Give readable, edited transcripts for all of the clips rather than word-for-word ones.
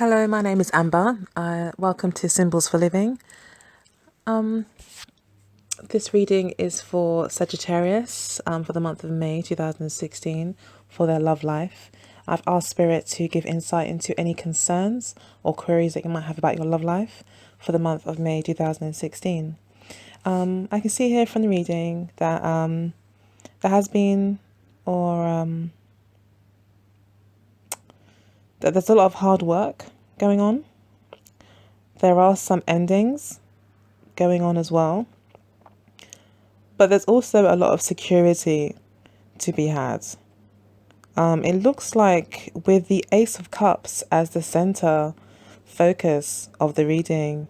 Hello, my name is Amber. Welcome to Symbols for Living. This reading is for Sagittarius for the month of May 2016 for their love life. I've asked Spirit to give insight into any concerns or queries that you might have about your love life for the month of May 2016. I can see here from the reading that there has been that there's a lot of hard work going on. There are some endings going on as well. But there's also a lot of security to be had. It looks like with the Ace of Cups as the center focus of the reading,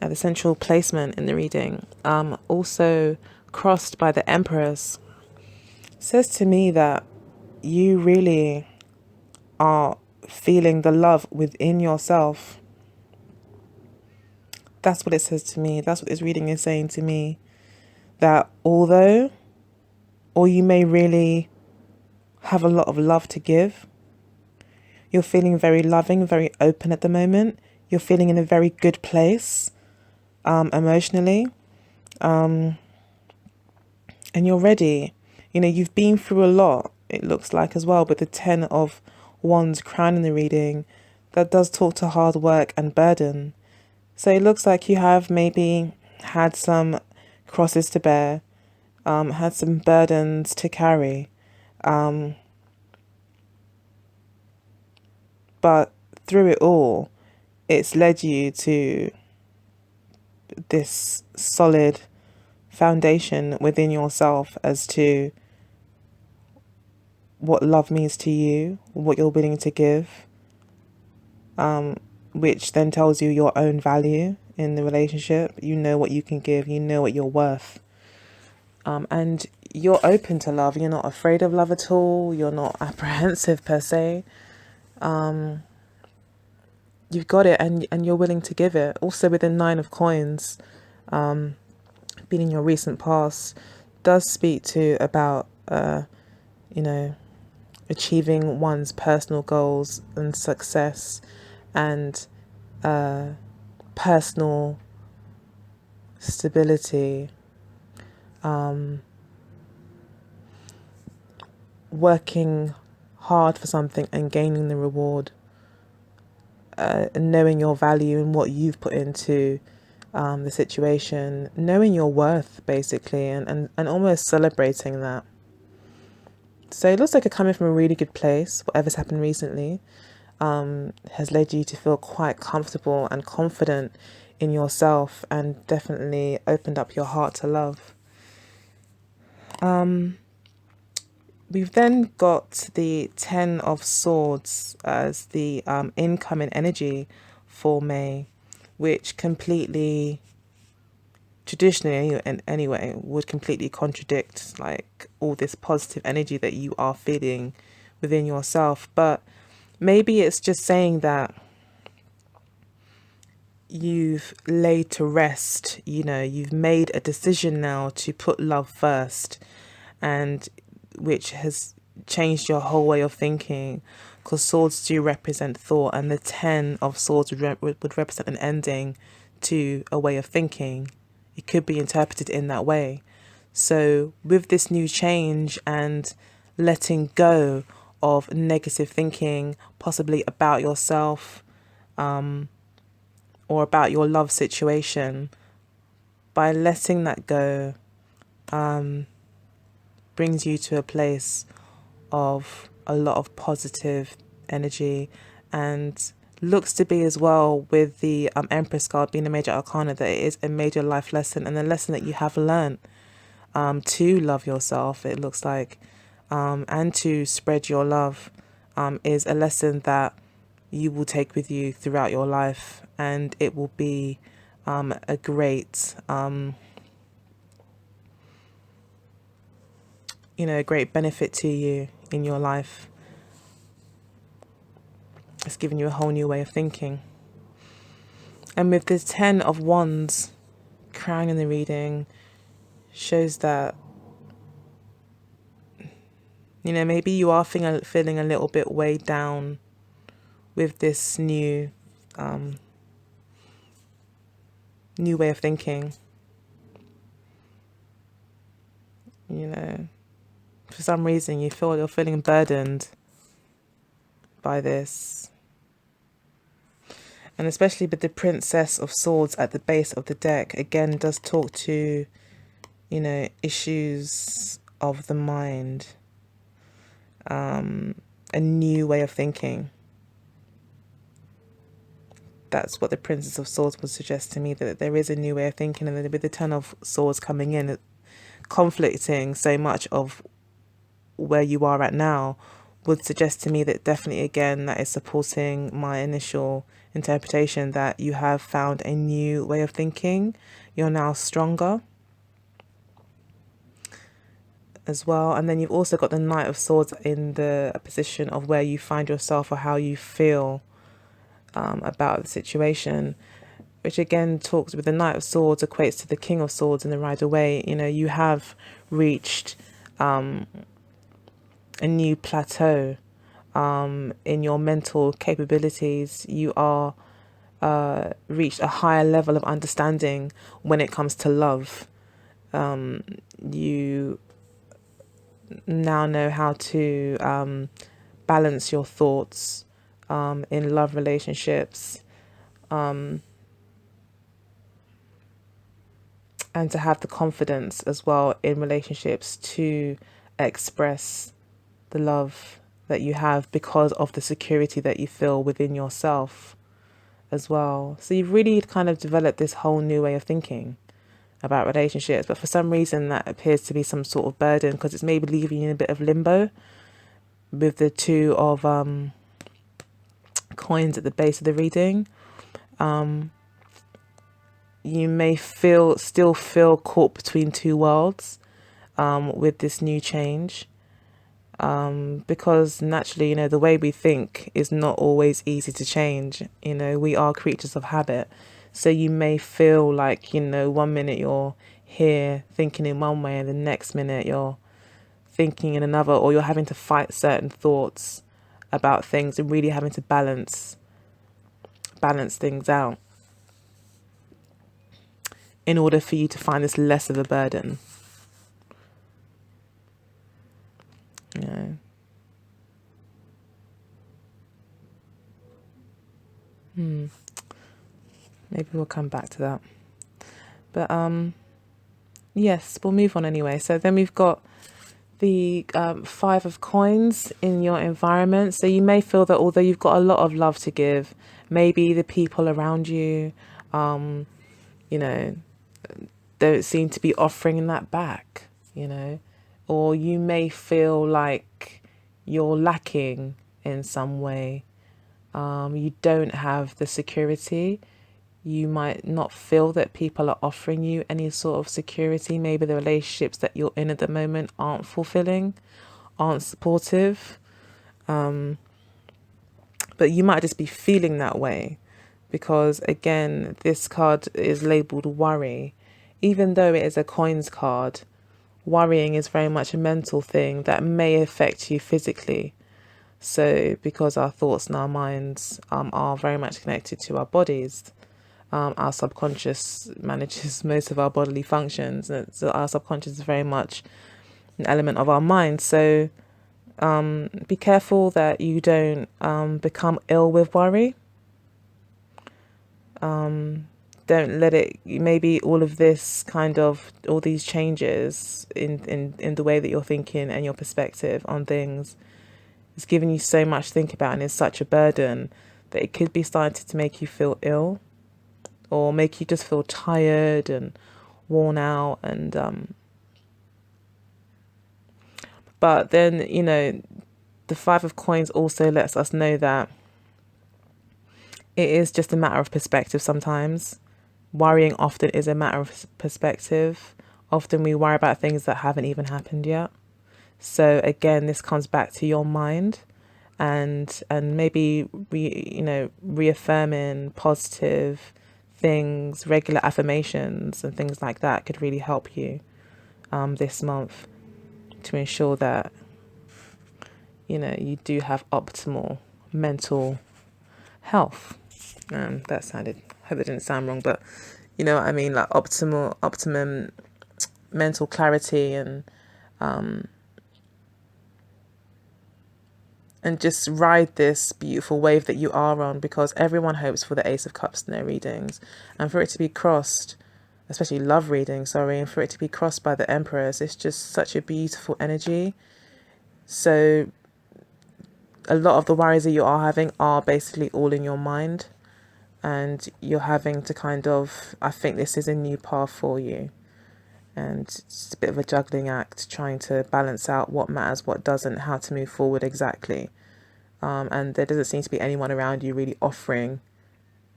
the central placement in the reading, also crossed by the Empress, says to me that you really are feeling the love within yourself. That's what it says to me. That's what this reading is saying to me. That although, or you may really have a lot of love to give, you're feeling very loving, very open at the moment. You're feeling in a very good place emotionally. And you're ready. You know, you've been through a lot, it looks like as well, with the 10 of Wands crown in the reading. That does talk to hard work and burden. So it looks like you have maybe had some crosses to bear, had some burdens to carry. But through it all, it's led you to this solid foundation within yourself as to what love means to you, what you're willing to give, which then tells you your own value in the relationship. You know what you can give, you know what you're worth. And you're open to love. You're not afraid of love at all. You're not apprehensive per se. You've got it and you're willing to give it. Also with the 9 of Coins, being in your recent past, does speak to about, achieving one's personal goals and success and personal stability, working hard for something and gaining the reward, knowing your value and what you've put into the situation, knowing your worth basically, and almost celebrating that. So it looks like you're coming from a really good place. Whatever's happened recently has led you to feel quite comfortable and confident in yourself and definitely opened up your heart to love. We've then got the 10 of Swords as the incoming energy for May, which completely, traditionally and anyway, would completely contradict like all this positive energy that you are feeling within yourself. But maybe it's just saying that you've laid to rest, you've made a decision now to put love first, and which has changed your whole way of thinking, because swords do represent thought, and the 10 of Swords would represent an ending to a way of thinking. It could be interpreted in that way. So with this new change and letting go of negative thinking, possibly about yourself or about your love situation, by letting that go, brings you to a place of a lot of positive energy, and looks to be as well with the Empress card being a major arcana that it is a major life lesson and a lesson that you have learned to love yourself, it looks like, and to spread your love is a lesson that you will take with you throughout your life, and it will be a great a great benefit to you in your life. It's given you a whole new way of thinking. And with this 10 of Wands crown in the reading, shows that, maybe you are feeling a little bit weighed down with this new way of thinking. You know, for some reason you're feeling burdened by this. And especially with the Princess of Swords at the base of the deck, again, does talk to, you know, issues of the mind, a new way of thinking. That's what the Princess of Swords would suggest to me, that there is a new way of thinking, and with the Ten of Swords coming in, conflicting so much of where you are at now, would suggest to me that definitely, again, that is supporting my initial interpretation that you have found a new way of thinking. You're now stronger as well. And then you've also got the Knight of Swords in the position of where you find yourself or how you feel about the situation, which again talks with the Knight of Swords equates to the King of Swords in the Rider-Waite. You know, you have reached a new plateau in your mental capabilities. You are reached a higher level of understanding when it comes to love. You now know how to balance your thoughts in love relationships, and to have the confidence as well in relationships to express the love that you have because of the security that you feel within yourself as well. So you've really kind of developed this whole new way of thinking about relationships, but for some reason that appears to be some sort of burden because it's maybe leaving you in a bit of limbo with the Two of Coins at the base of the reading. You may still feel caught between two worlds with this new change, because naturally, you know, the way we think is not always easy to change. You know, we are creatures of habit. So you may feel like, you know, 1 minute you're here thinking in one way and the next minute you're thinking in another, or you're having to fight certain thoughts about things and really having to balance things out in order for you to find this less of a burden. You know. Maybe we'll come back to that. But yes, we'll move on anyway. So then we've got the Five of Coins in your environment. So you may feel that although you've got a lot of love to give, maybe the people around you, you know, don't seem to be offering that back, you know, or you may feel like you're lacking in some way. You don't have the security. You might not feel that people are offering you any sort of security. Maybe the relationships that you're in at the moment aren't fulfilling, aren't supportive. But you might just be feeling that way because, again, this card is labeled worry. Even though it is a coins card, worrying is very much a mental thing that may affect you physically. So because our thoughts and our minds are very much connected to our bodies, our subconscious manages most of our bodily functions. And so our subconscious is very much an element of our mind. So be careful that you don't become ill with worry. Don't let it, maybe all of this all these changes in the way that you're thinking and your perspective on things is giving you so much to think about and is such a burden that it could be starting to make you feel ill or make you just feel tired and worn out. And but then, you know, the Five of Coins also lets us know that it is just a matter of perspective sometimes. Worrying often is a matter of perspective. Often we worry about things that haven't even happened yet. So again, this comes back to your mind and maybe reaffirming positive things, regular affirmations and things like that could really help you this month to ensure that, you know, you do have optimal mental health. That sounded, I hope it didn't sound wrong, but you know what I mean, like optimum mental clarity, and just ride this beautiful wave that you are on, because everyone hopes for the Ace of Cups in their readings, and for it to be crossed, especially love reading, sorry, and for it to be crossed by the Empress, it's just such a beautiful energy. So a lot of the worries that you are having are basically all in your mind, and you're having to kind of, I think this is a new path for you, and it's a bit of a juggling act, trying to balance out what matters, what doesn't, how to move forward exactly. And there doesn't seem to be anyone around you really offering,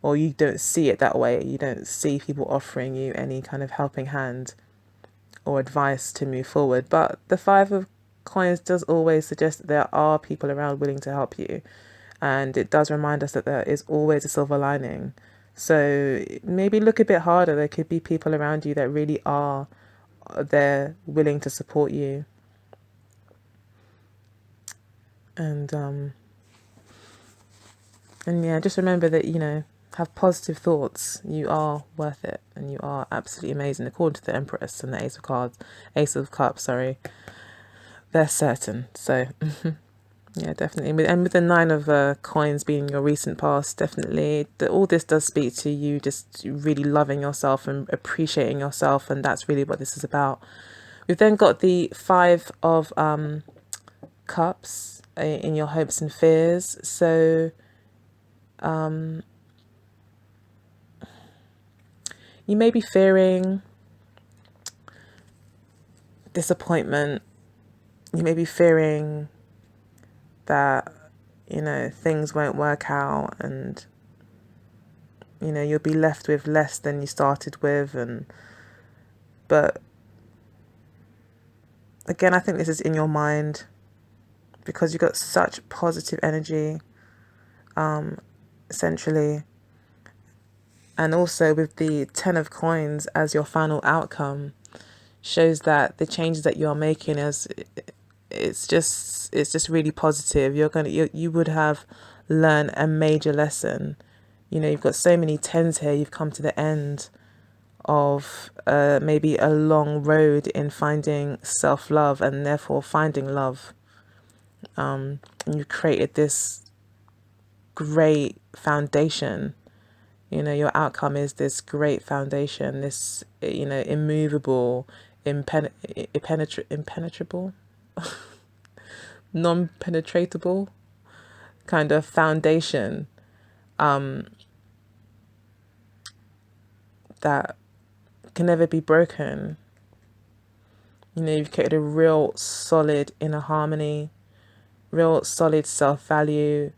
or you don't see it that way, you don't see people offering you any kind of helping hand or advice to move forward. But the Five of Coins does always suggest that there are people around willing to help you, and it does remind us that there is always a silver lining. So maybe look a bit harder. There could be people around you that really are there willing to support you. And yeah, just remember that, you know, have positive thoughts. You are worth it, and you are absolutely amazing, according to the Empress and the Ace of Cups, sorry. They're certain. So yeah, definitely. And with the Nine of Coins being your recent past, definitely all this does speak to you just really loving yourself and appreciating yourself, and that's really what this is about. We've then got the Five of Cups in your hopes and fears. So you may be fearing disappointment. You may be fearing that, you know, things won't work out, and, you know, you'll be left with less than you started with. But again, I think this is in your mind, because you've got such positive energy, essentially. And also with the Ten of Coins as your final outcome, shows that the changes that you're making it's just really positive. You would have learned a major lesson. You know, you've got so many tens here. You've come to the end of maybe a long road in finding self-love, and therefore finding love. And you've created this great foundation. You know, your outcome is this great foundation, this, you know, immovable, impenetrable, non-penetratable kind of foundation that can never be broken. You know, you've created a real solid inner harmony, real solid self-value,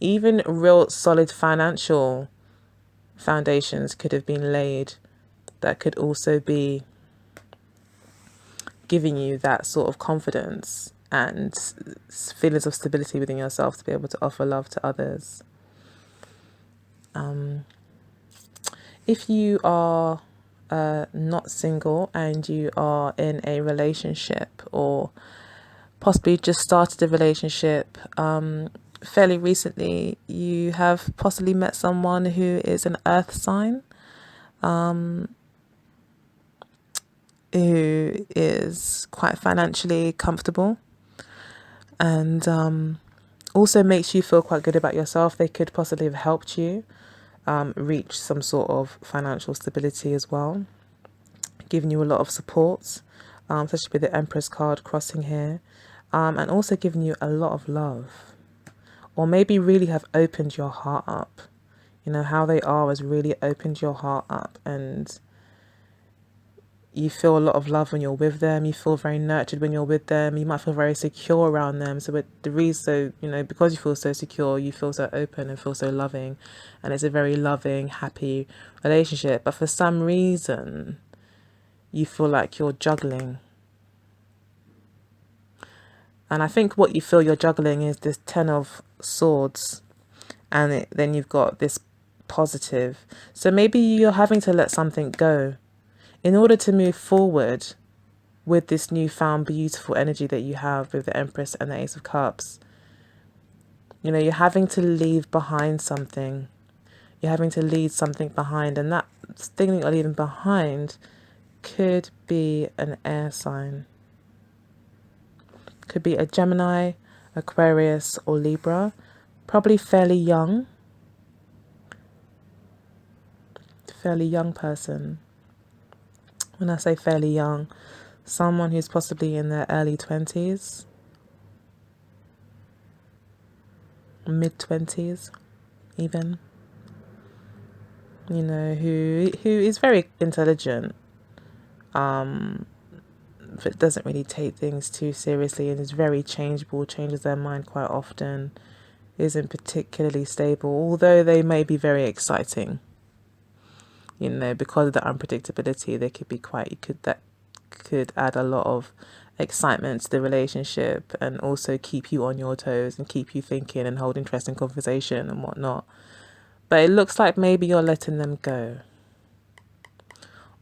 even real solid financial foundations could have been laid that could also be giving you that sort of confidence and feelings of stability within yourself to be able to offer love to others. If you are not single and you are in a relationship, or possibly just started a relationship fairly recently, you have possibly met someone who is an earth sign, who is quite financially comfortable, and also makes you feel quite good about yourself. They could possibly have helped you reach some sort of financial stability as well, giving you a lot of support, especially with the Empress card crossing here, and also giving you a lot of love. Or maybe really have opened your heart up. You know, how they are has really opened your heart up, and you feel a lot of love when you're with them. You feel very nurtured when you're with them. You might feel very secure around them. So because you feel so secure, you feel so open and feel so loving, and it's a very loving, happy relationship. But for some reason, you feel like you're juggling. And I think what you feel you're juggling is this Ten of Swords, and then you've got this positive. So maybe you're having to let something go in order to move forward with this newfound beautiful energy that you have with the Empress and the Ace of Cups. You know, you're having to leave behind something. You're having to leave something behind, and that thing that you're leaving behind could be an air sign. Could be a Gemini, Aquarius, or Libra. Probably fairly young person. When I say fairly young, someone who's possibly in their early 20s, mid 20s even. You know, who is very intelligent, but doesn't really take things too seriously, and is very changeable, changes their mind quite often, isn't particularly stable, although they may be very exciting. You know, because of the unpredictability, they could be that could add a lot of excitement to the relationship, and also keep you on your toes and keep you thinking and hold interest in conversation and whatnot. But it looks like maybe you're letting them go.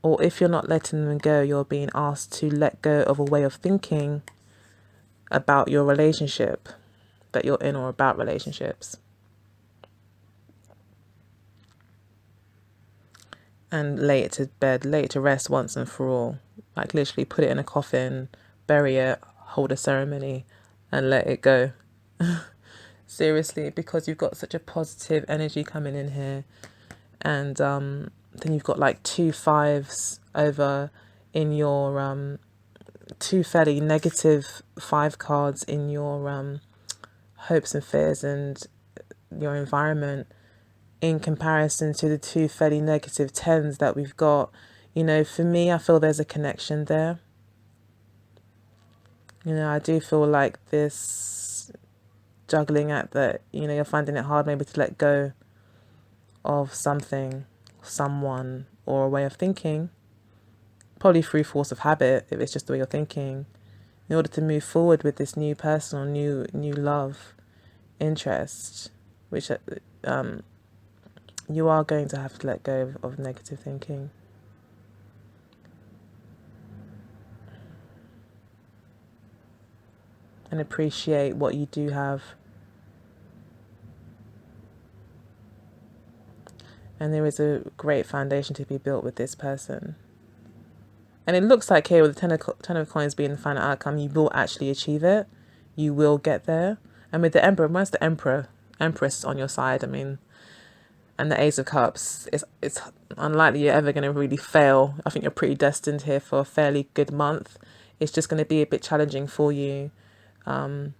Or if you're not letting them go, you're being asked to let go of a way of thinking about your relationship that you're in, or about relationships. And lay it to bed, lay it to rest once and for all. Like literally put it in a coffin, bury it, hold a ceremony, and let it go. Seriously, because you've got such a positive energy coming in here. And then you've got like 2 5s over in your, 2 fairly negative 5 cards in your hopes and fears and your environment, in comparison to the 2 fairly negative 10s that we've got. You know, for me, I feel there's a connection there. You know, I do feel like this juggling act that, you know, you're finding it hard maybe to let go of something, someone, or a way of thinking, probably through force of habit, if it's just the way you're thinking, in order to move forward with this new person or new love, interest, which you are going to have to let go of negative thinking. And appreciate what you do have. And there is a great foundation to be built with this person. And it looks like here with the ten of coins being the final outcome, you will actually achieve it. You will get there. And with the Emperor, once the Empress on your side, I mean, and the Ace of Cups, it's unlikely you're ever going to really fail. I think you're pretty destined here for a fairly good month. It's just going to be a bit challenging for you, you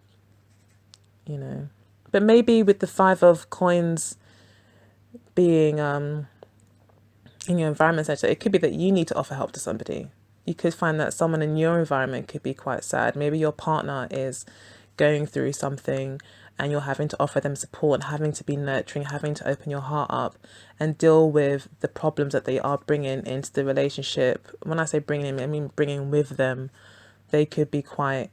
know. But maybe with the 5 of coins being in your environment, it could be that you need to offer help to somebody. You could find that someone in your environment could be quite sad. Maybe your partner is going through something and you're having to offer them support, having to be nurturing, having to open your heart up and deal with the problems that they are bringing into the relationship. When I say bringing, I mean bringing with them. They could be quite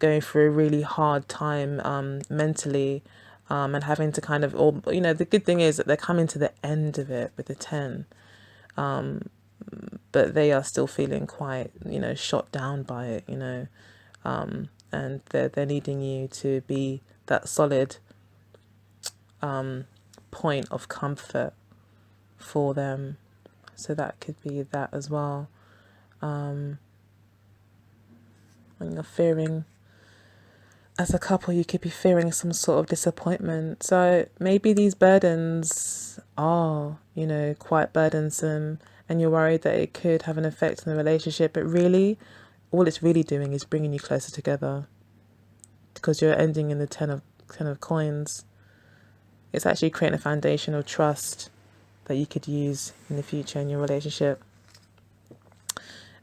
going through a really hard time mentally, and having to kind of, or you know, the good thing is that they're coming to the end of it with the 10, but they are still feeling quite, you know, shot down by it, you know, and they're needing you to be that solid point of comfort for them. So that could be that as well. When you're fearing, as a couple, you could be fearing some sort of disappointment. So maybe these burdens are, you know, quite burdensome, and you're worried that it could have an effect on the relationship. But really, all it's really doing is bringing you closer together, because you're ending in the 10 of coins. It's actually creating a foundation of trust that you could use in the future in your relationship.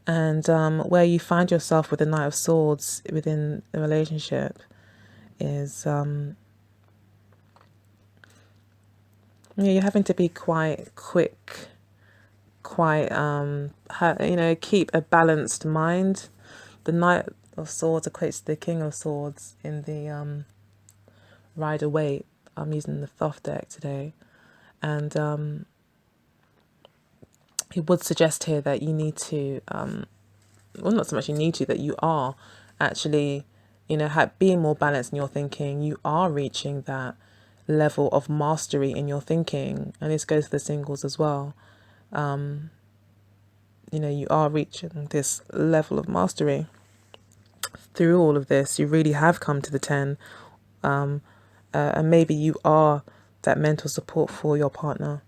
And where you find yourself with the Knight of Swords within the relationship is, you're having to be quite quick, quite, keep a balanced mind. The Knight of Swords equates to the King of Swords in the Rider-Waite. I'm using the Thoth deck today. And he would suggest here that you need to, well, not so much you need to, that you are actually, you know, being more balanced in your thinking. You are reaching that level of mastery in your thinking, and this goes for the singles as well. You are reaching this level of mastery through all of this. You really have come to the 10, and maybe you are that mental support for your partner.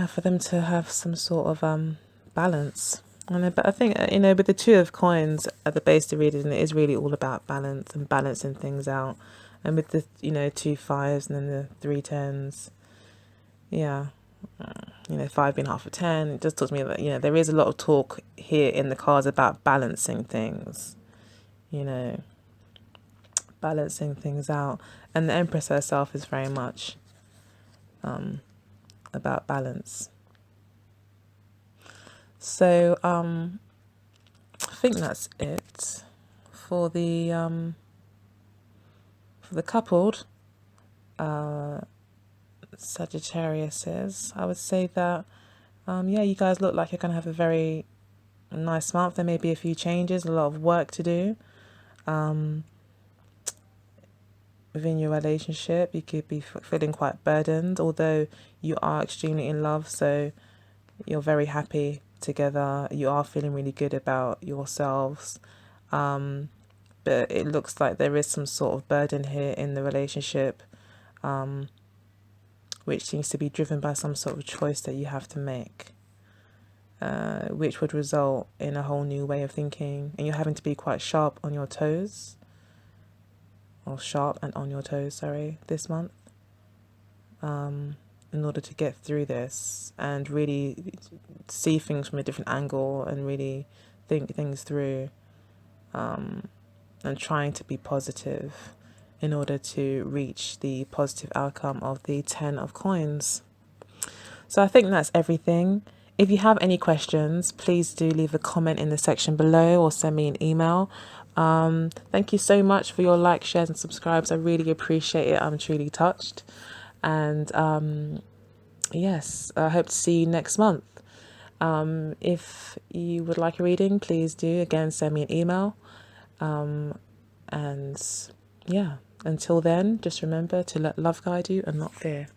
For them to have some sort of balance. But I think, with the 2 of coins at the base of the reading, it is really all about balance and balancing things out. And with the, 2 5s and then the 3 10s, 5 being half a 10, it just talks to me that, there is a lot of talk here in the cards about balancing things, balancing things out. And the Empress herself is very much about balance. So I think that's it for the coupled Sagittariuses. I would say that you guys look like you're going to have a very nice month. There may be a few changes, a lot of work to do within your relationship. You could be feeling quite burdened, although you are extremely in love, so you're very happy together. You are feeling really good about yourselves, but it looks like there is some sort of burden here in the relationship, which seems to be driven by some sort of choice that you have to make, which would result in a whole new way of thinking, and you're having to be quite sharp on your toes, this month, in order to get through this and really see things from a different angle and really think things through, and trying to be positive in order to reach the positive outcome of the 10 of coins. So I think that's everything. If you have any questions, please do leave a comment in the section below or send me an email. Thank you so much for your likes, shares and subscribes. I really appreciate it. I'm truly touched. And yes, I hope to see you next month. If you would like a reading, please do, again, send me an email. And yeah, until then, just remember to let love guide you and not fear.